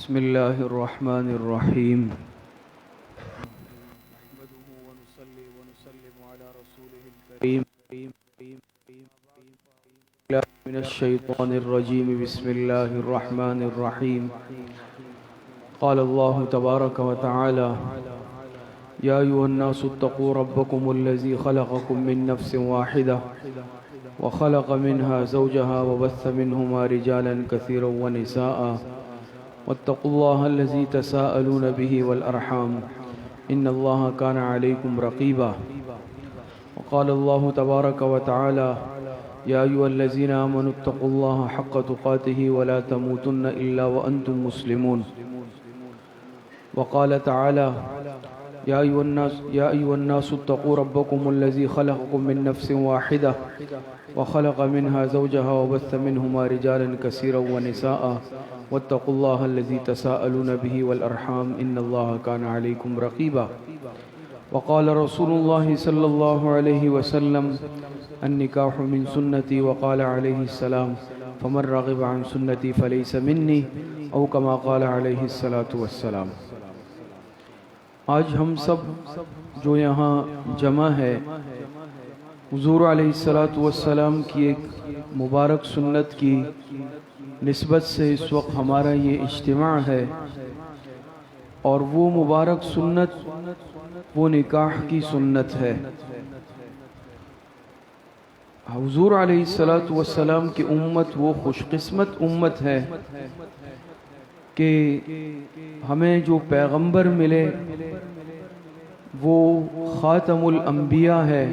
بسم الله الرحمن الرحيم نحمده ونصلي ونسلم على رسوله الكريم من الشيطان الرجيم بسم الله الرحمن الرحيم قال الله تبارك وتعالى يا أيها الناس اتقوا ربكم الذي خلقكم من نفس واحدة وخلق منها زوجها وبث منهما رجالا كثيرا ونساء واتقوا الله الذي تساءلون به والأرحام إن الله كان عليكم رقيبا وقال الله تبارك وتعالى يا أيها الذين آمنوا اتقوا الله حق تقاته ولا تموتن إلا وأنتم مسلمون وقال تعالى يا أيها الناس اتقوا ربكم الذي خلقكم من نفس واحدة وخلق منها زوجها وبث منهما رجالا كثيرا ونساء واتقوا الله الذي تساءلون به والأرحام إن الله كان عليكم رقيبا وقال رسول الله صلى الله عليه وسلم النكاح من سنتي وقال عليه السلام فمن رغب عن سنتي فليس مني أو كما قال عليه الصلاة والسلام۔ آج ہم سب جو یہاں جمع ہے حضور علیہ السلام کی ایک مبارک سنت کی نسبت سے اس وقت ہمارا یہ اجتماع ہے، اور وہ مبارک سنت وہ نکاح کی سنت ہے۔ حضور علیہ السلام کی امت وہ خوش قسمت امت ہے کہ ہمیں جو پیغمبر ملے وہ خاتم الانبیاء ہے،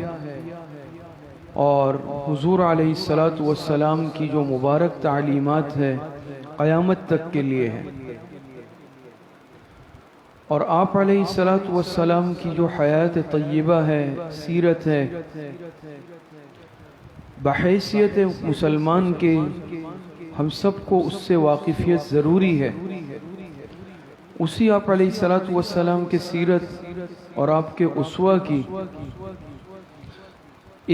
اور حضور علیہ السلام کی جو مبارک تعلیمات ہے قیامت تک کے لیے ہے، اور آپ علیہ السلام کی جو حیات طیبہ ہے، سیرت ہے، بحیثیت مسلمان کے ہم سب کو اس سے واقفیت ضروری ہے۔ اسی آپ علیہ السلام کے سیرت اور آپ کے اسوہ کی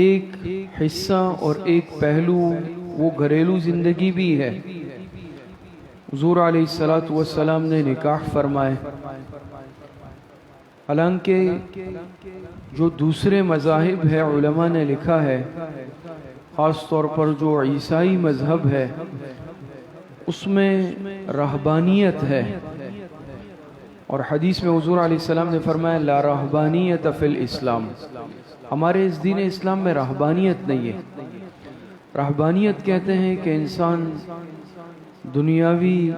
ایک حصہ اور ایک پہلو وہ گھریلو زندگی بھی ہے۔ حضور علیہ السلام نے نکاح فرمائے، حالانکہ جو دوسرے مذاہب ہے علماء نے لکھا ہے، خاص طور پر جو عیسائی مذہب ہے اس میں رہبانیت ہے، اور حدیث میں حضور علیہ السلام نے فرمایا لا رہبانیت فی الاسلام، ہمارے اس دین اسلام میں رہبانیت نہیں ہے۔ رہبانیت کہتے ہیں کہ انسان دنیاوی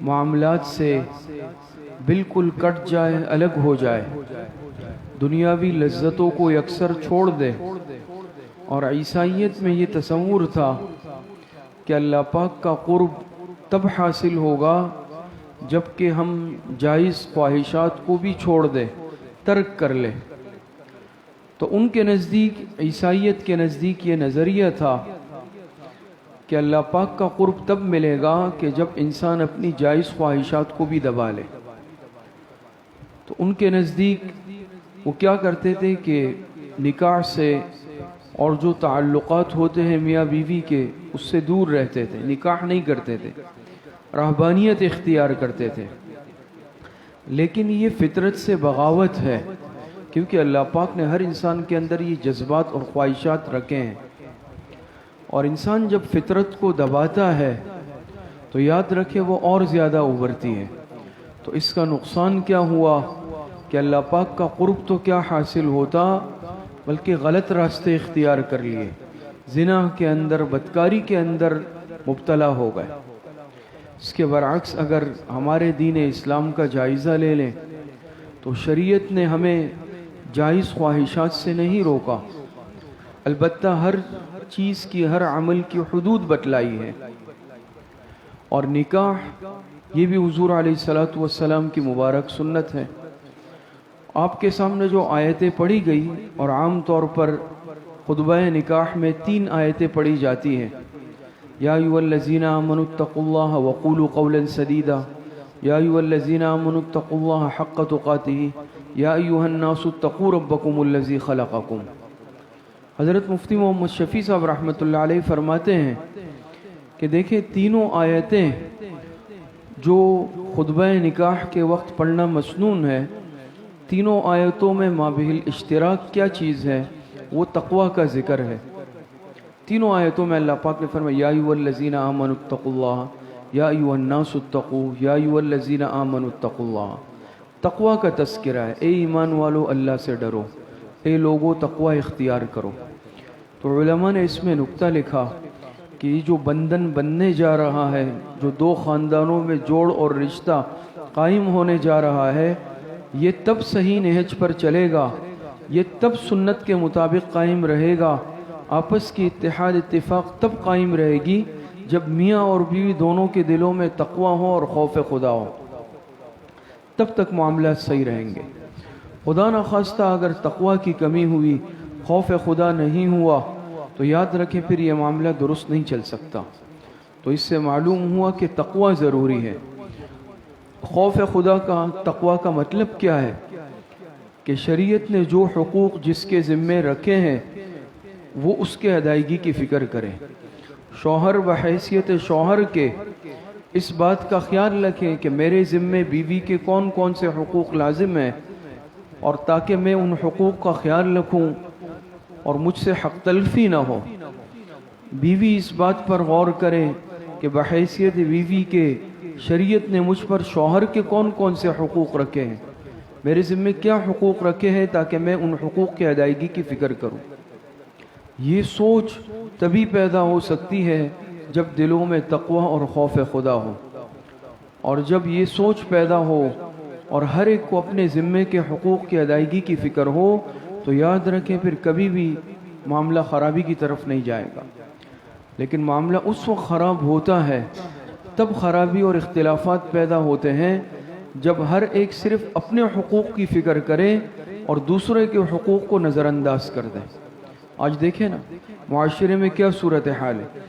معاملات سے بالکل کٹ جائے، الگ ہو جائے، دنیاوی لذتوں کو یکسر چھوڑ دے، اور عیسائیت میں یہ تصور تھا کہ اللہ پاک کا قرب تب حاصل ہوگا جبکہ ہم جائز خواہشات کو بھی چھوڑ دیں، ترک کر لیں۔ تو ان کے نزدیک، عیسائیت کے نزدیک یہ نظریہ تھا کہ اللہ پاک کا قرب تب ملے گا کہ جب انسان اپنی جائز خواہشات کو بھی دبا لے۔ تو ان کے نزدیک وہ کیا کرتے تھے کہ نکاح سے اور جو تعلقات ہوتے ہیں میاں بیوی کے اس سے دور رہتے تھے، نکاح نہیں کرتے تھے، رہبانیت اختیار کرتے تھے۔ لیکن یہ فطرت سے بغاوت ہے، کیونکہ اللہ پاک نے ہر انسان کے اندر یہ جذبات اور خواہشات رکھے ہیں، اور انسان جب فطرت کو دباتا ہے تو یاد رکھے وہ اور زیادہ ابھرتی ہے۔ تو اس کا نقصان کیا ہوا کہ اللہ پاک کا قرب تو کیا حاصل ہوتا، بلکہ غلط راستے اختیار کر لیے، زنا کے اندر، بدکاری کے اندر مبتلا ہو گئے۔ اس کے برعکس اگر ہمارے دین اسلام کا جائزہ لے لیں تو شریعت نے ہمیں جائز خواہشات سے نہیں روکا، البتہ ہر چیز کی، ہر عمل کی حدود بتلائی ہے۔ اور نکاح یہ بھی حضور علیہ السلام کی مبارک سنت ہے۔ آپ کے سامنے جو آیتیں پڑھی گئی، اور عام طور پر خطبہ نکاح میں 3 آیتیں پڑھی جاتی ہیں، یا ایھا الذین آمنوا اتقوا اللہ وقولوا قولا سدیدا، یا ایھا الذین آمنوا اتقوا اللہ حق تقاتہ، یا ایھا الناس اتقوا ربکم الذی خلقکم۔ حضرت مفتی محمد شفیع صاحب رحمۃ اللہ علیہ فرماتے ہیں کہ دیکھیں تینوں آیتیں جو خطبہ نکاح کے وقت پڑھنا مسنون ہے، تینوں آیتوں میں مابہل اشتراک کیا چیز ہے؟ وہ تقوی کا ذکر ہے۔ تینوں آیتوں میں اللہ پاک نے فرمایا یا ایھا الذین آمنوا اتقوا اللہ، یا ایھا الناس اتقوا، یا ایھا الذین آمنوا اتقوا اللہ۔ تقوی کا تذکرہ ہے، اے ایمان والو اللہ سے ڈرو، اے لوگو تقوی اختیار کرو۔ تو علماء نے اس میں نکتہ لکھا کہ یہ جو بندھن بننے جا رہا ہے، جو دو خاندانوں میں جوڑ اور رشتہ قائم ہونے جا رہا ہے، یہ تب صحیح نہج پر چلے گا، یہ تب سنت کے مطابق قائم رہے گا، آپس کی اتحاد اتفاق تب قائم رہے گی جب میاں اور بیوی دونوں کے دلوں میں تقوی ہو اور خوف خدا ہو، تب تک معاملات صحیح رہیں گے۔ خدا نخواستہ اگر تقوی کی کمی ہوئی، خوف خدا نہیں ہوا، تو یاد رکھیں پھر یہ معاملہ درست نہیں چل سکتا۔ تو اس سے معلوم ہوا کہ تقوی ضروری ہے۔ خوف خدا کا، تقوی کا مطلب کیا ہے؟ کہ شریعت نے جو حقوق جس کے ذمے رکھے ہیں وہ اس کے ادائیگی کی فکر کریں۔ شوہر بحیثیت شوہر کے اس بات کا خیال رکھیں کہ میرے ذمے بیوی کے کون کون سے حقوق لازم ہیں، اور تاکہ میں ان حقوق کا خیال رکھوں اور مجھ سے حق تلفی نہ ہو۔ بیوی اس بات پر غور کرے کہ بحیثیت بیوی کے شریعت نے مجھ پر شوہر کے کون کون سے حقوق رکھے ہیں، میرے ذمے کیا حقوق رکھے ہیں، تاکہ میں ان حقوق کی ادائیگی کی فکر کروں۔ یہ سوچ تبھی پیدا ہو سکتی ہے جب دلوں میں تقوی اور خوف خدا ہو، اور جب یہ سوچ پیدا ہو اور ہر ایک کو اپنے ذمے کے حقوق کی ادائیگی کی فکر ہو، تو یاد رکھیں پھر کبھی بھی معاملہ خرابی کی طرف نہیں جائے گا۔ لیکن معاملہ اس وقت خراب ہوتا ہے، تب خرابی اور اختلافات پیدا ہوتے ہیں جب ہر ایک صرف اپنے حقوق کی فکر کرے اور دوسرے کے حقوق کو نظر انداز کر دے۔ آج دیکھیں نا معاشرے میں کیا صورتحال ہے،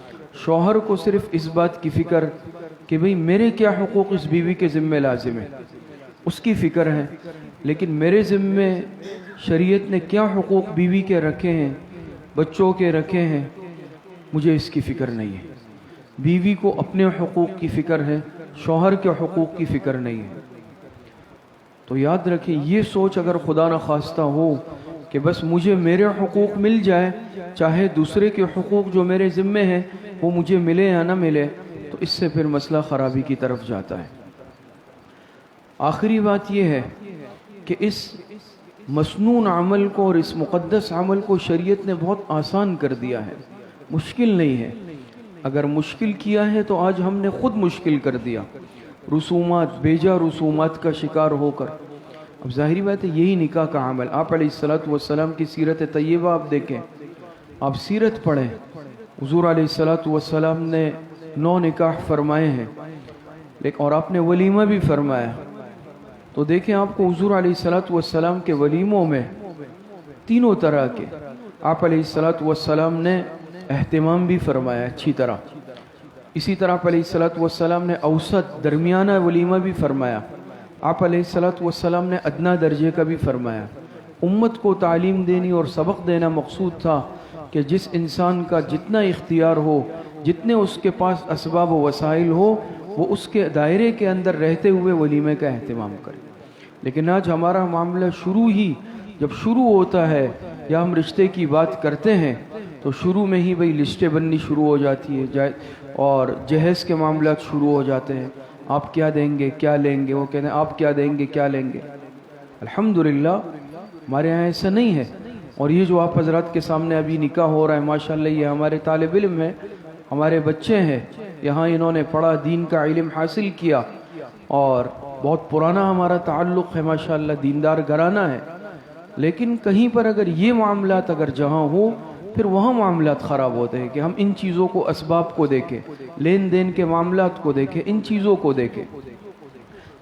شوہر کو صرف اس بات کی فکر کہ بھئی میرے کیا حقوق اس بیوی کے ذمے لازم ہے، اس کی فکر ہے، لیکن میرے ذمے شریعت نے کیا حقوق بیوی کے رکھے ہیں، بچوں کے رکھے ہیں، مجھے اس کی فکر نہیں ہے۔ بیوی کو اپنے حقوق کی فکر ہے، شوہر کے حقوق کی فکر نہیں ہے۔ تو یاد رکھیں یہ سوچ اگر خدا نخواستہ ہو کہ بس مجھے میرے حقوق مل جائے، چاہے دوسرے کے حقوق جو میرے ذمے ہیں وہ مجھے ملے یا نہ ملے، تو اس سے پھر مسئلہ خرابی کی طرف جاتا ہے۔ آخری بات یہ ہے کہ اس مسنون عمل کو اور اس مقدس عمل کو شریعت نے بہت آسان کر دیا ہے، مشکل نہیں ہے۔ اگر مشکل کیا ہے تو آج ہم نے خود مشکل کر دیا، رسومات، بیجا رسومات کا شکار ہو کر۔ اب ظاہری بات ہے یہی نکاح کا عمل۔ آپ علیہ السلام کی سیرت طیبہ آپ دیکھیں، آپ سیرت پڑھیں، حضور علیہ السلام نے 9 نکاح فرمائے ہیں، لیکن اور آپ نے ولیمہ بھی فرمایا۔ تو دیکھیں آپ کو حضور علیہ السلام کے ولیموں میں تینوں طرح کے آپ علیہ السلام نے اہتمام بھی فرمایا اچھی طرح۔ اسی طرح آپ علیہ السلام نے اوسط درمیانہ ولیمہ بھی فرمایا، آپ علیہ السلام نے ادنا درجے کا بھی فرمایا۔ امت کو تعلیم دینی اور سبق دینا مقصود تھا کہ جس انسان کا جتنا اختیار ہو، جتنے اس کے پاس اسباب و وسائل ہو، وہ اس کے دائرے کے اندر رہتے ہوئے ولیمے کا اہتمام کرے۔ لیکن آج ہمارا معاملہ جب شروع ہوتا ہے یا ہم رشتے کی بات کرتے ہیں تو شروع میں ہی بھئی لسٹیں بننی شروع ہو جاتی ہے، اور جہیز کے معاملات شروع ہو جاتے ہیں۔ آپ کیا دیں گے، کیا لیں گے؟ وہ کہتے ہیں آپ کیا دیں گے، کیا لیں گے؟ الحمدللہ ہمارے یہاں ایسا نہیں ہے۔ اور یہ جو آپ حضرات کے سامنے ابھی نکاح ہو رہا ہے، ماشاءاللہ یہ ہمارے طالب علم ہیں، ہمارے بچے ہیں، یہاں انہوں نے پڑھا، دین کا علم حاصل کیا، اور بہت پرانا ہمارا تعلق ہے، ماشاءاللہ دیندار گھرانہ ہے۔ لیکن کہیں پر اگر یہ معاملات اگر جہاں ہو، پھر وہاں معاملات خراب ہوتے ہیں کہ ہم ان چیزوں کو، اسباب کو دیکھیں، لین دین کے معاملات کو دیکھیں، ان چیزوں کو دیکھیں،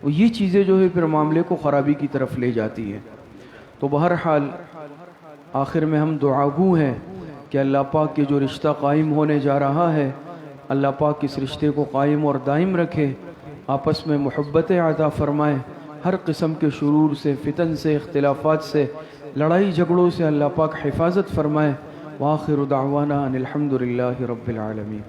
یہ چیزیں جو ہے پھر معاملے کو خرابی کی طرف لے جاتی ہے۔ تو بہرحال آخر میں ہم دعاگو ہیں کہ اللہ پاک کے جو رشتہ قائم ہونے جا رہا ہے، اللہ پاک اس رشتے کو قائم اور دائم رکھے، آپس میں محبت عطا فرمائے، ہر قسم کے شرور سے، فتن سے، اختلافات سے، لڑائی جھگڑوں سے اللہ پاک حفاظت فرمائے۔ وآخر دعوانا ان الحمدللہ رب العالمین۔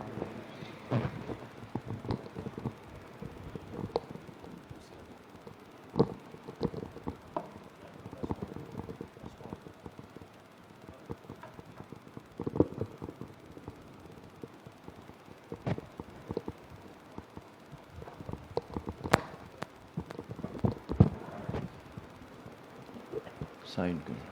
سائن کریں.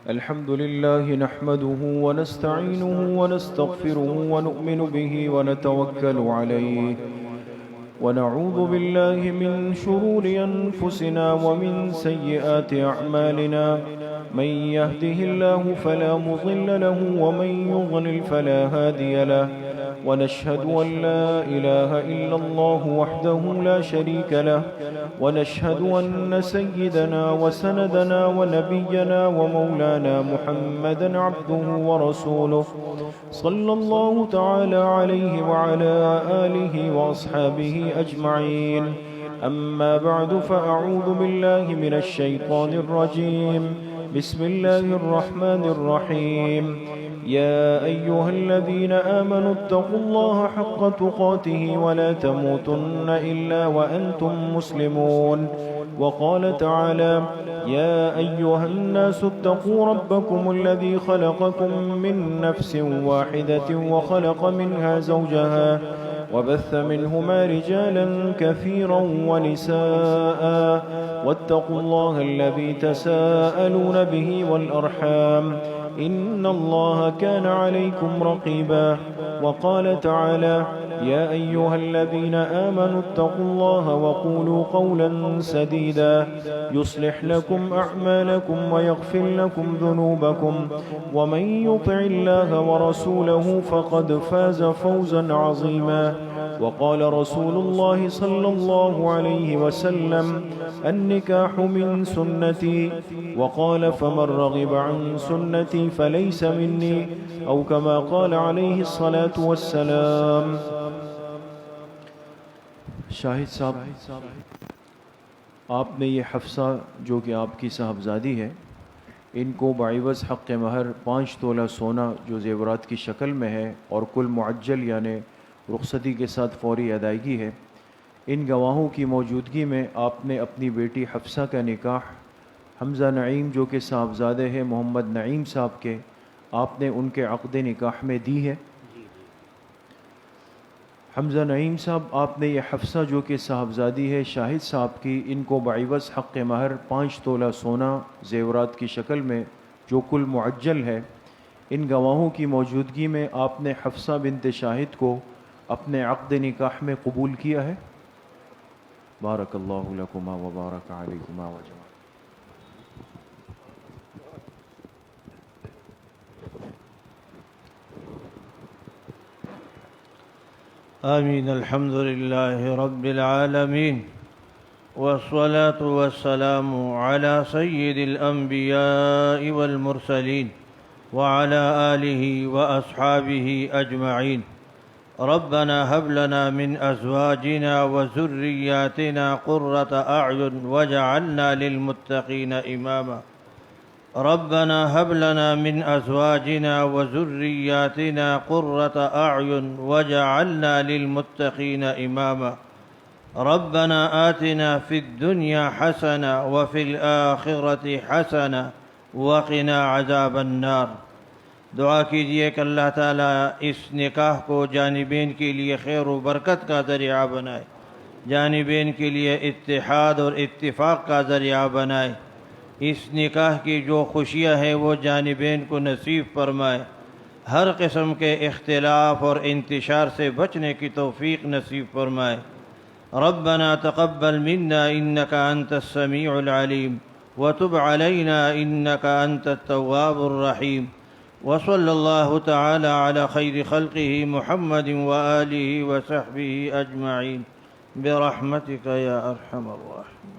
الحمد لله نحمده ونستعينه ونستغفره ونؤمن به ونتوكل عليه ونعوذ بالله من شرور أنفسنا ومن سيئات أعمالنا من يهده الله فلا مضل له ومن يضلل فلا هادي له ونشهد أن لا إله إلا الله وحده لا شريك له ونشهد أن سيدنا وسندنا ونبينا ومولانا محمدا عبده ورسوله صلى الله تعالى عليه وعلى آله وأصحابه أجمعين. أما بعد فأعوذ بالله من الشيطان الرجيم. بسم الله الرحمن الرحيم. يا أيها الذين آمنوا اتقوا الله حق تقاته ولا تموتن إلا وأنتم مسلمون. وقال تعالى يا أيها الناس اتقوا ربكم الذي خلقكم من نفس واحدة وخلق منها زوجها وبث منهما رجالا كثيرا ونساء واتقوا الله الذي تساءلون به والأرحام إن الله كان عليكم رقيبا. وقال تعالى يا أيها الذين آمنوا اتقوا الله وقولوا قولا سديدا يصلح لكم أعمالكم ويغفر لكم ذنوبكم ومن يطع الله ورسوله فقد فاز فوزا عظيما. وقال رسول الله صلى الله عليه وسلم النكاح من سنتي وقال فمن رغب عن سنتي فليس مني أو كما قال عليه الصلاة والسلام. شاہد صاحب، آپ نے یہ حفصہ جو کہ آپ کی صاحبزادی ہے، ان کو بعوض حق مہر 5 تولہ سونا جو زیورات کی شکل میں ہے اور کل معجل یعنی رخصتی کے ساتھ فوری ادائیگی ہے، ان گواہوں کی موجودگی میں آپ نے اپنی بیٹی حفصہ کا نکاح حمزہ نعیم جو کہ صاحبزادے ہیں محمد نعیم صاحب کے، آپ نے ان کے عقد نکاح میں دی ہے. حمزہ نعیم صاحب، آپ نے یہ حفصہ جو کہ صاحبزادی ہے شاہد صاحب کی، ان کو بعوض حق مہر 5 تولہ سونا زیورات کی شکل میں جو کل معجل ہے، ان گواہوں کی موجودگی میں آپ نے حفصہ بنت شاہد کو اپنے عقد نکاح میں قبول کیا ہے. بارک اللہ لکما و بارک علیکما و جمع. آمین. الحمد للہ رب العالمین والصلاة والسلام على سید الانبیاء والمرسلین وعلى آلہ واصحابہ اجمعین. ربنا هب لنا من ازواجنا وذرياتنا قرة اعین واجعلنا للمتقین اماما. ربنا هب لنا من ازواجنا وذرياتنا قرة اعین واجعلنا للمتقین اماما. ربنا آتنا في الدنيا حسنة وفي الآخرة حسنة وقنا عذاب النار. دعا کیجئے کہ اللہ تعالیٰ اس نکاح کو جانبین کے لیے خیر و برکت کا ذریعہ بنائے، جانبین کے لیے اتحاد اور اتفاق کا ذریعہ بنائے. اس نکاح کی جو خوشیاں ہیں وہ جانبین کو نصیب فرمائے. ہر قسم کے اختلاف اور انتشار سے بچنے کی توفیق نصیب فرمائے. ربنا تقبل منا انك انت السميع العليم وتب علينا انك انت التواب الرحيم. وصلى الله تعالى على خير خلقه محمد وآله وصحبه أجمعين برحمتك يا أرحم الراحمين.